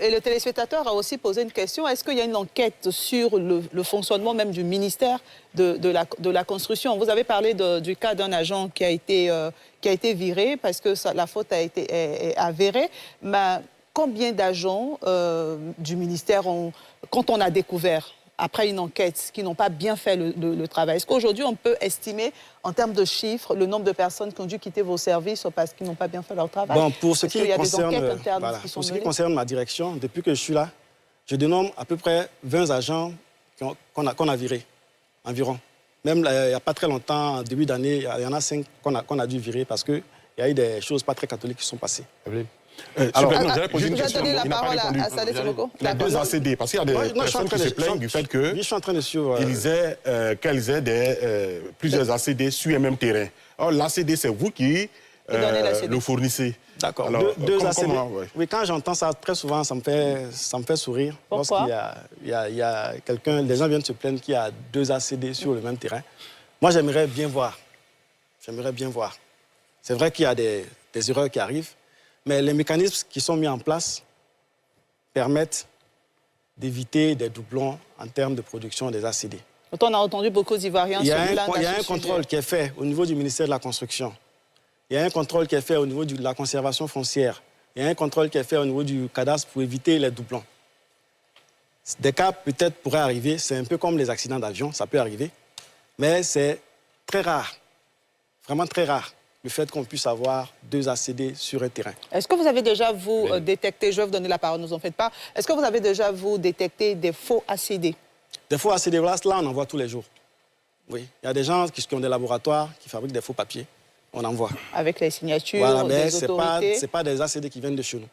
Et le téléspectateur a aussi posé une question. Est-ce qu'il y a une enquête sur le fonctionnement même du ministère de la construction? Vous avez parlé du cas d'un agent qui a été viré parce que la faute a été avérée. Mais combien d'agents du ministère, quand on a découvert, après une enquête, qui n'ont pas bien fait le travail? Est-ce qu'aujourd'hui, on peut estimer, en termes de chiffres, le nombre de personnes qui ont dû quitter vos services parce qu'ils n'ont pas bien fait leur travail? Bon, pour ce qui concerne ma direction, depuis que je suis là, je dénombre à peu près 20 agents qu'on a virés, environ. Même il n'y a pas très longtemps, en début d'année, il y en a 5 qu'on a dû virer parce qu'il y a eu des choses pas très catholiques qui sont passées. Alors, j'allais poser une question. Je vais donner la parole à Saleh Sissoko. Les deux ACD, parce qu'il y a des personnes qui se plaignent du fait qu'ils aient plusieurs ACD sur le même terrain. Or, l'ACD, c'est vous qui le fournissez. D'accord. Deux ACD. Oui, quand j'entends ça, très souvent, ça me fait sourire. Pourquoi? Lorsqu'il y a quelqu'un, les gens viennent se plaindre qu'il y a 2 ACD sur le même terrain. Moi, j'aimerais bien voir. J'aimerais bien voir. C'est vrai qu'il y a des erreurs qui arrivent, mais les mécanismes qui sont mis en place permettent d'éviter des doublons en termes de production des ACD. On a entendu beaucoup d'Ivoiriens sur Il y a un contrôle qui est fait au niveau du ministère de la Construction. Il y a un contrôle qui est fait au niveau de la conservation foncière. Il y a un contrôle qui est fait au niveau du cadastre pour éviter les doublons. Des cas peut-être pourraient arriver, c'est un peu comme les accidents d'avion, ça peut arriver, mais c'est très rare, vraiment très rare, le fait qu'on puisse avoir 2 ACD sur un terrain. Est-ce que vous avez déjà, détecté, je vais vous donner la parole, ne vous en faites pas, est-ce que vous avez déjà, détecté des faux ACD? Des faux ACD, là, on en voit tous les jours. Oui, il y a des gens qui ont des laboratoires qui fabriquent des faux papiers, on en voit. Avec les signatures, voilà, mais des autorités. Ce n'est pas des ACD qui viennent de chez nous.